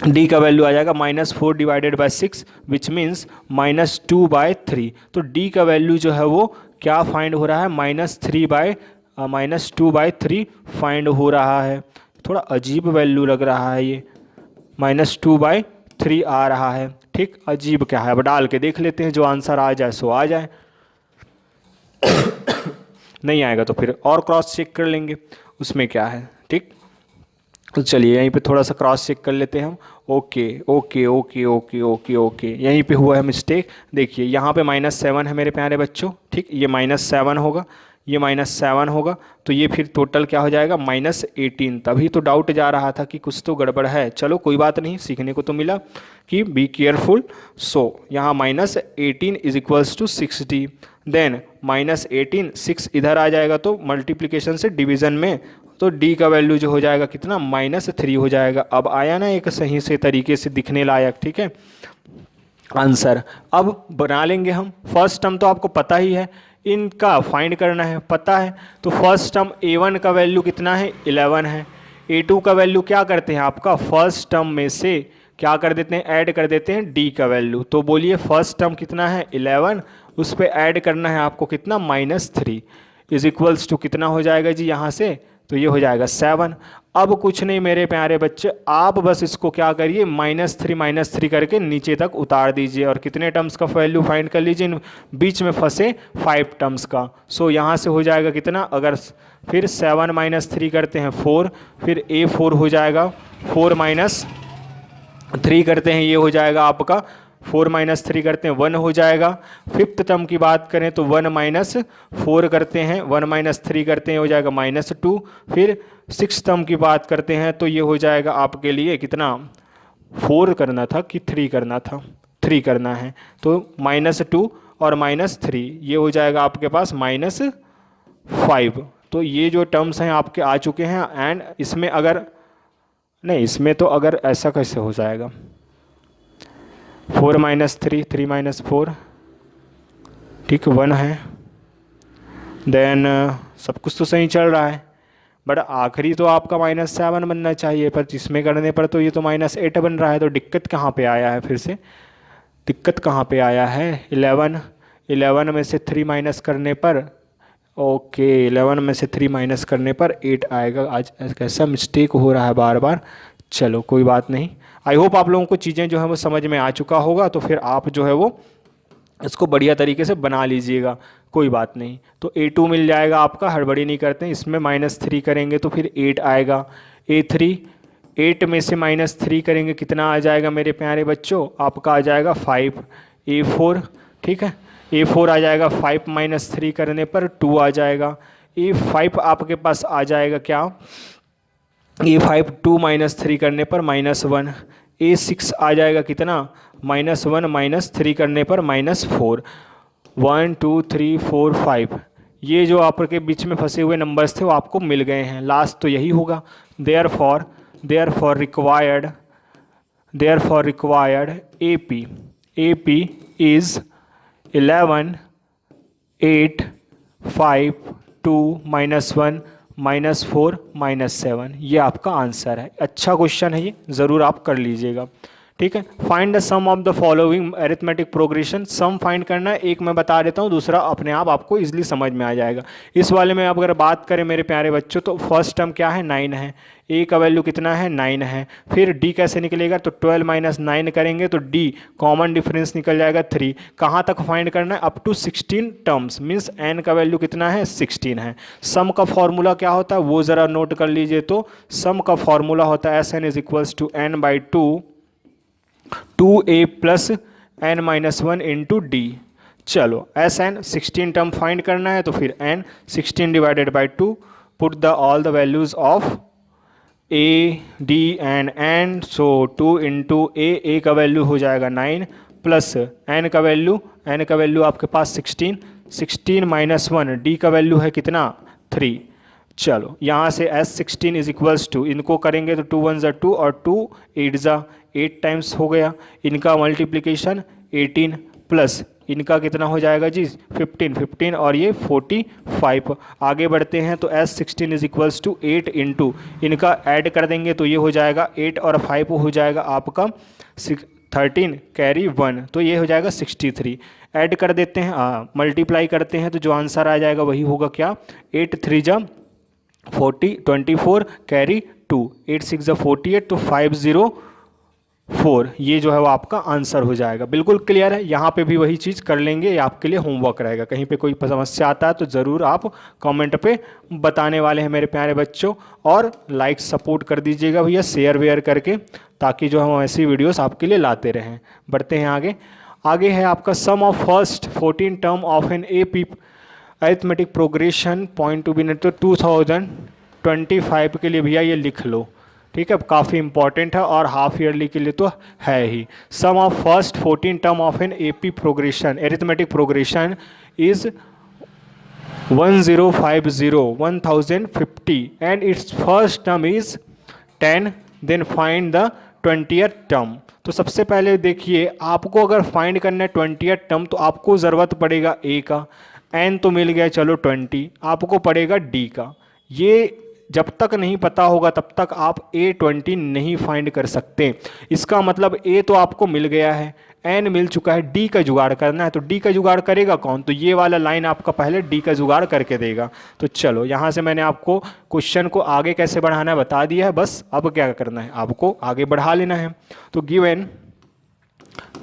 D का वैल्यू आ जाएगा -4 डिवाइडेड बाय 6 विच मीन्स -2/3। तो D का वैल्यू जो है वो क्या फाइंड हो रहा है, -2/3 फाइंड हो रहा है। थोड़ा अजीब वैल्यू लग रहा है ये, -2/3 आ रहा है। ठीक, अजीब क्या है, अब डाल के देख लेते हैं, जो आंसर आ जाए सो आ जाए, नहीं आएगा तो फिर और क्रॉस चेक कर लेंगे उसमें क्या है। ठीक, तो चलिए यहीं पे थोड़ा सा क्रॉस चेक कर लेते हैं हम। Okay okay okay okay okay okay, यहीं पे हुआ है मिस्टेक। देखिए यहाँ पे -7 है मेरे प्यारे बच्चों। ठीक, ये -7 होगा, ये -7 होगा, तो ये फिर टोटल क्या हो जाएगा, -18। तभी तो डाउट जा रहा था कि कुछ तो गड़बड़ है। चलो कोई बात नहीं, सीखने को तो मिला कि बी केयरफुल। सो यहाँ -18 is equals to 6D, then -18 6 इधर आ जाएगा तो मल्टीप्लिकेशन से डिवीज़न में, तो D का वैल्यू जो हो जाएगा कितना, -3 हो जाएगा। अब आया ना एक सही से तरीके से दिखने लायक। ठीक है, आंसर अब बना लेंगे हम। फर्स्ट टर्म तो आपको पता ही है, इनका फाइंड करना है, पता है। तो फर्स्ट टर्म A1 का वैल्यू कितना है, 11 है। A2 का वैल्यू क्या करते हैं आपका, फर्स्ट टर्म में से क्या कर देते हैं, ऐड कर देते हैं D का वैल्यू। तो बोलिए फर्स्ट टर्म कितना है 11, उस पर ऐड करना है आपको कितना, -3 इज इक्वल्स टू कितना हो जाएगा जी यहाँ से, तो ये हो जाएगा 7। अब कुछ नहीं मेरे प्यारे बच्चे, आप बस इसको क्या करिए, -3 करके नीचे तक उतार दीजिए, और कितने टर्म्स का वैल्यू फाइंड कर लीजिए, इन बीच में फंसे 5 टर्म्स का। सो यहाँ से हो जाएगा कितना, अगर फिर 7 - 3 करते हैं 4, फिर A4 हो जाएगा, 4 - 3 करते हैं, ये हो जाएगा आपका 4 माइनस 3 करते हैं 1 हो जाएगा। फिफ्थ टर्म की बात करें तो 1 माइनस 4 करते हैं, 1 माइनस 3 करते हैं हो जाएगा -2। फिर सिक्स टर्म की बात करते हैं तो ये हो जाएगा आपके लिए कितना, 4 करना था कि 3 करना था, 3 करना है, तो -2 और -3 ये हो जाएगा आपके पास -5। तो ये जो टर्म्स हैं आपके आ चुके हैं। एंड इसमें अगर नहीं, इसमें तो अगर ऐसा कैसे हो जाएगा, 4 माइनस 3, 3 माइनस 4, ठीक 1 है। देन सब कुछ तो सही चल रहा है, बट आखिरी तो आपका -7 बनना चाहिए, पर इसमें करने पर तो ये तो -8 बन रहा है। तो दिक्कत कहाँ पे आया है, फिर से दिक्कत कहाँ पे आया है, 11 में से 3 माइनस करने पर, ओके 11 में से 3 माइनस करने पर 8 आएगा। आज कैसा मिस्टेक हो रहा है बार बार, चलो कोई बात नहीं। आई होप आप लोगों को चीज़ें जो है वो समझ में आ चुका होगा, तो फिर आप जो है वो इसको बढ़िया तरीके से बना लीजिएगा, कोई बात नहीं। तो A2 मिल जाएगा आपका, हड़बड़ी नहीं करते हैं। इसमें -3 करेंगे तो फिर 8 आएगा। A3, 8 में से -3 करेंगे कितना आ जाएगा मेरे प्यारे बच्चों, आपका आ जाएगा 5। A4, ठीक है, A4 आ जाएगा 5 माइनस 3 करने पर 2 आ जाएगा। A5 आपके पास आ जाएगा क्या, A5 2 माइनस 3 करने पर -1। A6 आ जाएगा कितना, -1 माइनस 3 करने पर -4। 1 2 3 4 5, ये जो आपके बीच में फंसे हुए नंबर्स थे वो आपको मिल गए हैं। लास्ट तो यही होगा। देयरफॉर रिक्वायर्ड AP इज़ 11 8 5 2 -1 -4 -7, ये आपका आंसर है। अच्छा क्वेश्चन है ये, ज़रूर आप कर लीजिएगा, ठीक है। Find the sum of the following arithmetic progression, sum find करना है। एक मैं बता देता हूँ, दूसरा अपने आप आपको इजीली समझ में आ जाएगा। इस वाले में आप अगर बात करें मेरे प्यारे बच्चों, तो फर्स्ट टर्म क्या है, 9 है। ए का वैल्यू कितना है, 9 है। फिर डी कैसे निकलेगा, तो 12 माइनस 9 करेंगे तो डी कॉमन डिफरेंस निकल जाएगा 3। कहाँ तक फाइंड करना है, up to 16 terms, means N का वैल्यू कितना है, 16 है। सम का फॉर्मूला क्या होता है वो ज़रा नोट कर लीजिए। तो सम का फॉर्मूला होता है s n is equals to n by 2a plus n minus 1 into d. चलो एस एन 16 टर्म फाइंड करना है, तो फिर n 16 divided by 2, put the all the values of a d and n। So 2 into a का value हो जाएगा 9 plus n का value आपके पास 16 माइनस 1, d का वैल्यू है कितना, 3। चलो यहाँ से S16 इज इक्वल्स टू, इनको करेंगे तो 2 1 2 और 2 8 8 टाइम्स हो गया। इनका मल्टीप्लिकेशन 18 प्लस इनका कितना हो जाएगा जी, 15 और ये 45। आगे बढ़ते हैं तो S16 is equals to 8 into, इनका ऐड कर देंगे तो ये हो जाएगा 8 और 5 हो जाएगा आपका 13 कैरी 1, तो ये हो जाएगा 63। ऐड कर देते हैं, मल्टीप्लाई करते हैं तो जो आंसर आ जाएगा वही होगा क्या, 8 3 जा 24 कैरी 2, 8 6 जा 48, तो 504, ये जो है वो आपका आंसर हो जाएगा। बिल्कुल क्लियर है, यहाँ पे भी वही चीज़ कर लेंगे, ये आपके लिए होमवर्क रहेगा। कहीं पे कोई समस्या आता है तो ज़रूर आप कमेंट पे बताने वाले हैं मेरे प्यारे बच्चों। और लाइक सपोर्ट कर दीजिएगा भैया, शेयर वेयर करके, ताकि जो हम ऐसी वीडियोस आपके लिए लाते रहें। बढ़ते हैं आगे है आपका sum of first 14 term of an AP arithmetic progression point to be net. तो 2025 के लिए भैया ये लिख लो, ठीक है, काफ़ी इंपॉर्टेंट है और हाफ ईयरली के लिए तो है ही। Sum of first 14 term of an AP progression arithmetic progression is 1050 and its first term is 10, then find the 20th term. तो सबसे पहले देखिए, आपको अगर फाइंड करना है 20th टर्म तो आपको ज़रूरत पड़ेगा A का, n तो मिल गया चलो 20, आपको पड़ेगा D का। ये जब तक नहीं पता होगा तब तक आप A20 नहीं फाइंड कर सकते। इसका मतलब A तो आपको मिल गया है, n मिल चुका है, D का जुगाड़ करना है। तो D का जुगाड़ करेगा कौन, तो ये वाला लाइन आपका पहले D का जुगाड़ करके देगा। तो चलो यहाँ से मैंने आपको क्वेश्चन को आगे कैसे बढ़ाना है बता दिया है, बस अब क्या करना है, आपको आगे बढ़ा लेना है। तो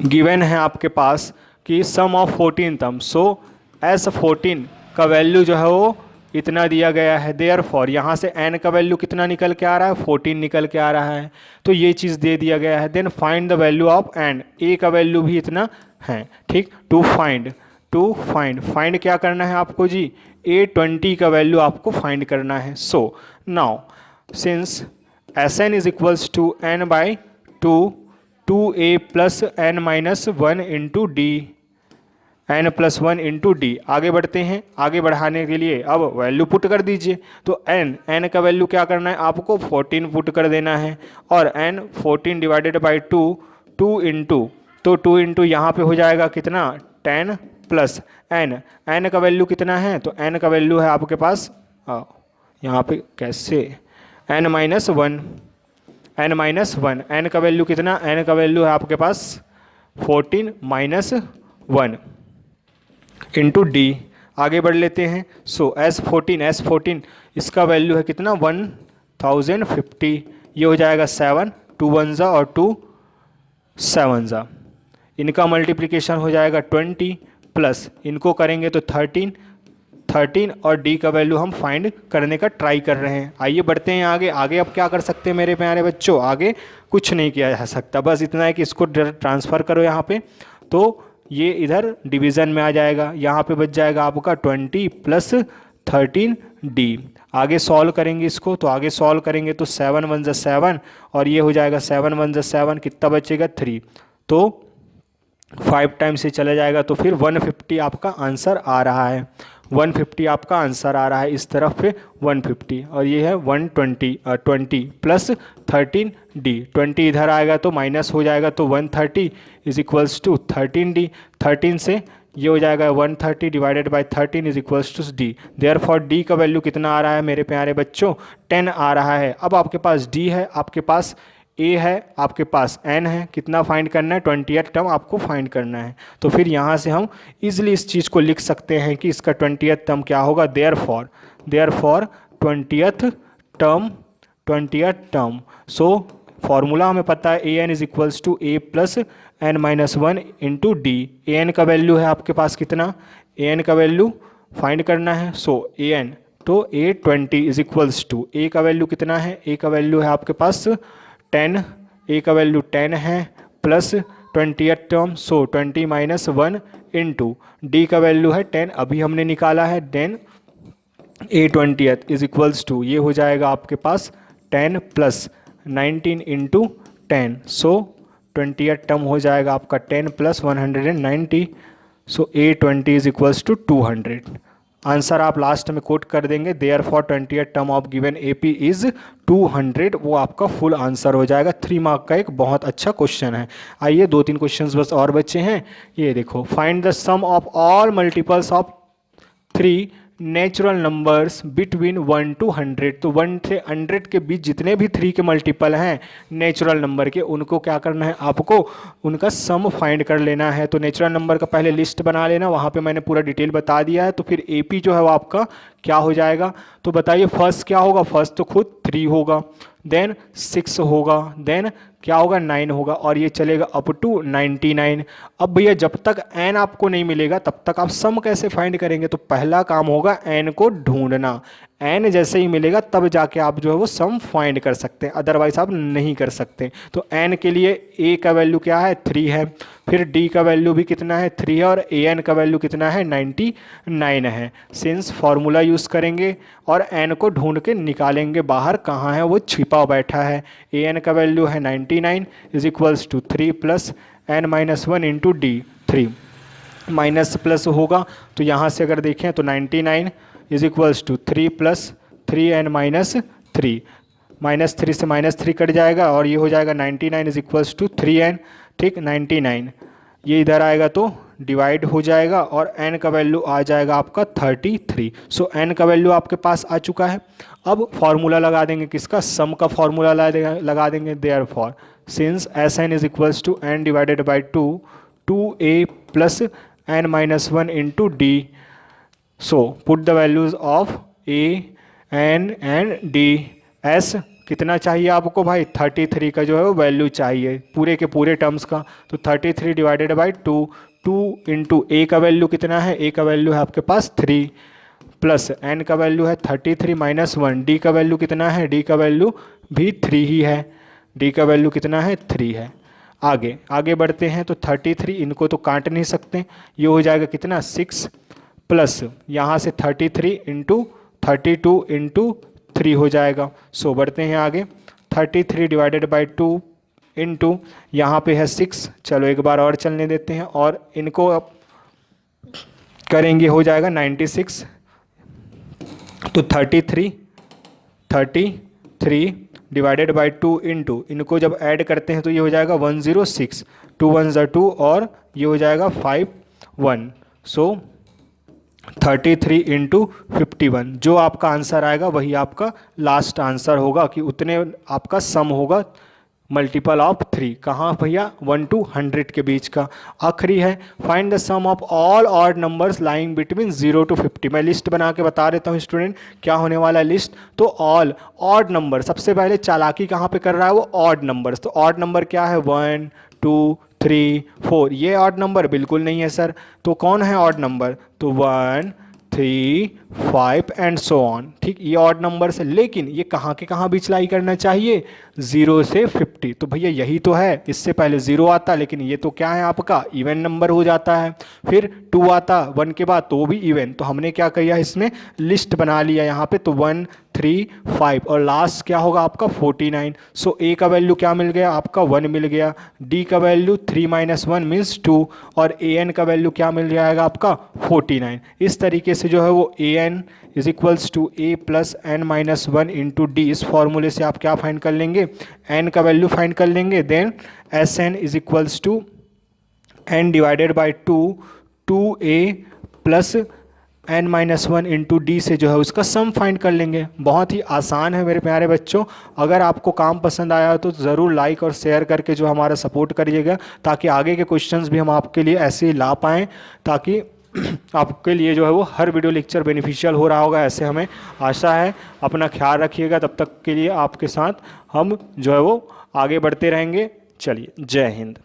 गिवन है आपके पास कि सम ऑफ 14 टर्म, सो S14 का वैल्यू जो है वो इतना दिया गया है। देयरफॉर यहाँ से n का वैल्यू कितना निकल के आ रहा है, 14 निकल के आ रहा है, तो ये चीज़ दे दिया गया है। Then find the value of n, a का वैल्यू भी इतना है, ठीक। टू फाइंड क्या करना है आपको जी, a20 का वैल्यू आपको फाइंड करना है। So now since Sn is equals to n by 2a plus n minus 1 into D, n plus 1 into D. आगे बढ़ते हैं, आगे बढ़ाने के लिए अब वैल्यू पुट कर दीजिए। तो n का वैल्यू क्या करना है आपको, 14 पुट कर देना है, और n 14 डिवाइडेड बाई 2 इंटू, तो 2 इंटू यहाँ पर हो जाएगा कितना 10 प्लस n का वैल्यू कितना है, तो n का वैल्यू है आपके पास यहाँ पे कैसे n माइनस 1, n का वैल्यू कितना, n का वैल्यू है आपके पास 14 माइनस 1 इंटू डी। आगे बढ़ लेते हैं। सो S14 इसका वैल्यू है कितना 1050, ये हो जाएगा 7, 2 1 जा और 2 7 जा, इनका मल्टीप्लिकेशन हो जाएगा 20 प्लस इनको करेंगे तो 13 और डी का वैल्यू हम फाइंड करने का ट्राई कर रहे हैं। आइए बढ़ते हैं आगे। आगे अब क्या कर सकते हैं मेरे प्यारे बच्चों, आगे कुछ नहीं किया जा सकता, बस इतना है कि इसको ट्रांसफ़र करो यहाँ पे, तो ये इधर डिवीज़न में आ जाएगा। यहाँ पे बच जाएगा आपका 20 प्लस 13 डी। आगे सॉल्व करेंगे इसको, तो आगे सॉल्व करेंगे तो 7 1 जा 7 और ये हो जाएगा 7 1 जा 7, कितना बचेगा 3, तो 5 टाइम्स से चला जाएगा, तो फिर 150 आपका आंसर आ रहा है। 150 आपका आंसर आ रहा है इस तरफ पे 150, और ये है 20 प्लस 13 डी। 20 इधर आएगा तो माइनस हो जाएगा, तो 130 इज इक्वल्स टू 13 डी। 13 से ये हो जाएगा 130 divided by 13 is equals to d. Therefore d का वैल्यू कितना आ रहा है मेरे प्यारे बच्चों, 10 आ रहा है। अब आपके पास डी है, आपके पास ए है, आपके पास n है, कितना फाइंड करना है, 20th टर्म आपको फाइंड करना है। तो फिर यहाँ से हम इजीली इस चीज़ को लिख सकते हैं कि इसका 20th टर्म क्या होगा, therefore 20th term. So formula हमें पता है an is equals to a plus n minus 1 into d. an का वैल्यू है आपके पास कितना, an का वैल्यू फाइंड करना है। सो an तो a20 is equals to, a का वैल्यू कितना है, a का वैल्यू है आपके पास 10, a का वैल्यू 10 है प्लस 20th टर्म, सो 20 माइनस 1 इंटू डी का वैल्यू है 10, अभी हमने निकाला है। Then a20th is equals to, ये हो जाएगा आपके पास 10 plus 19 into 10, so 20th term हो जाएगा आपका 10 plus 190, so a20 is equals to 200। Answer आप लास्ट में कोट कर देंगे, therefore 20th term of given AP is 200, वो आपका फुल आंसर हो जाएगा। 3 मार्क का एक बहुत अच्छा क्वेश्चन है। आइए 2-3 क्वेश्चंस बस और बचे हैं। ये देखो, find the sum of all multiples of 3 natural numbers between 1 to 100। तो 1 से 100 के बीच जितने भी 3 के मल्टीपल हैं नेचुरल नंबर के, उनको क्या करना है आपको, उनका सम फाइंड कर लेना है। तो नेचुरल नंबर का पहले लिस्ट बना लेना, वहाँ पे मैंने पूरा डिटेल बता दिया है। तो फिर AP जो है वो आपका क्या हो जाएगा, तो बताइए फर्स्ट क्या होगा, फर्स्ट तो खुद 3 होगा, देन 6 होगा, देन क्या होगा 9 होगा, और ये चलेगा अप टू 99। अब भैया जब तक n आपको नहीं मिलेगा तब तक आप सम कैसे फाइंड करेंगे, तो पहला काम होगा n को ढूंढना। n जैसे ही मिलेगा तब जाके आप जो है वो सम फाइंड कर सकते हैं, अदरवाइज आप नहीं कर सकते। तो n के लिए a का वैल्यू क्या है 3 है, फिर d का वैल्यू भी कितना है 3 है, और an का वैल्यू कितना है 99 है। सिंस फार्मूला यूज़ करेंगे और n को ढूंढ के निकालेंगे बाहर, कहाँ है वो छिपा बैठा है। an का वैल्यू है 99 is equals to 3 plus n minus 1 into d. 3 minus plus होगा, तो यहाँ से अगर देखें तो 99 is equals to 3 plus 3n minus 3, minus 3 से माइनस 3 कट जाएगा, और ये हो जाएगा 99 इज इक्वल्स टू 3n, ठीक। 99 ये इधर आएगा तो डिवाइड हो जाएगा, और n का वैल्यू आ जाएगा आपका 33। सो n का वैल्यू आपके पास आ चुका है। अब फार्मूला लगा देंगे, किसका, सम का फार्मूला लगा देंगे। Therefore since Sn is equals to n divided by 2a plus n minus 1 into D. So put the values of a n and d। s कितना चाहिए आपको भाई, 33 का जो है वो वैल्यू चाहिए पूरे के पूरे टर्म्स का। तो 33 डिवाइडेड बाई 2 इंटू a का वैल्यू कितना है, a का वैल्यू है आपके पास 3 प्लस n का वैल्यू है 33 माइनस 1, d का वैल्यू कितना है, d का वैल्यू भी 3 ही है, d का वैल्यू कितना है, 3 है। आगे बढ़ते हैं तो 33, इनको तो काट नहीं सकते, ये हो जाएगा कितना 6 प्लस यहाँ से 33 इंटू 32 इंटू 3 हो जाएगा। सो बढ़ते हैं आगे, 33 डिवाइडेड बाई 2 इंटू यहाँ पे है 6, चलो एक बार और चलने देते हैं और इनको अब करेंगे, हो जाएगा 96, तो 33 डिवाइडेड बाई 2 इंटू इनको जब ऐड करते हैं तो ये हो जाएगा 106, 2 1 ज़ा 2 और ये हो जाएगा 51। सो 33 इंटू 51, जो आपका आंसर आएगा वही आपका लास्ट आंसर होगा, कि उतने आपका सम होगा मल्टीपल ऑफ 3, कहाँ भैया 1 to 100 के बीच का। आखिरी है find the sum of all odd numbers lying between 0 to 50। मैं लिस्ट बना के बता देता हूँ स्टूडेंट क्या होने वाला है लिस्ट। तो ऑल ऑड नंबर, सबसे पहले चालाकी कहाँ पे कर रहा है वो ऑड नंबर्स। तो ऑड नंबर क्या है 1 2 3 4, ये ऑड नंबर बिल्कुल नहीं है सर। तो कौन है ऑड नंबर, तो 1 3 5 एंड सो ऑन, ठीक, ये ऑड नंबर्स है। लेकिन ये कहाँ के कहाँ बीच लाई करना चाहिए, 0 से 50। तो भैया यही तो है, इससे पहले 0 आता, लेकिन ये तो क्या है आपका इवन नंबर हो जाता है। फिर 2 आता 1 के बाद, तो भी इवन। तो हमने क्या किया, इसमें लिस्ट बना लिया यहाँ पे, तो 1 3 5 और लास्ट क्या होगा आपका 49। सो ए का वैल्यू क्या मिल गया आपका 1 मिल गया, डी का वैल्यू 3 माइनस 1 मीन्स 2 और ए एन का वैल्यू क्या मिल जाएगा आपका 49। इस तरीके से जो है वो a N is equals to A plus n minus 1 into D, इस फॉर्मूले से आप क्या फाइंड कर लेंगे, एन का वैल्यू फाइंड कर लेंगे। Then s n is equals to n divided by 2 a plus n minus 1 into d से जो है उसका सम फाइंड कर लेंगे। बहुत ही आसान है मेरे प्यारे बच्चों। अगर आपको काम पसंद आया तो ज़रूर लाइक और शेयर करके जो हमारा सपोर्ट करिएगा, ताकि आगे के क्वेश्चंस भी हम आपके लिए ऐसे ही ला पाएँ, ताकि आपके लिए जो है वो हर वीडियो लेक्चर बेनिफिशियल हो रहा होगा, ऐसे हमें आशा है। अपना ख्याल रखिएगा, तब तक के लिए आपके साथ हम जो है वो आगे बढ़ते रहेंगे। चलिए, जय हिंद।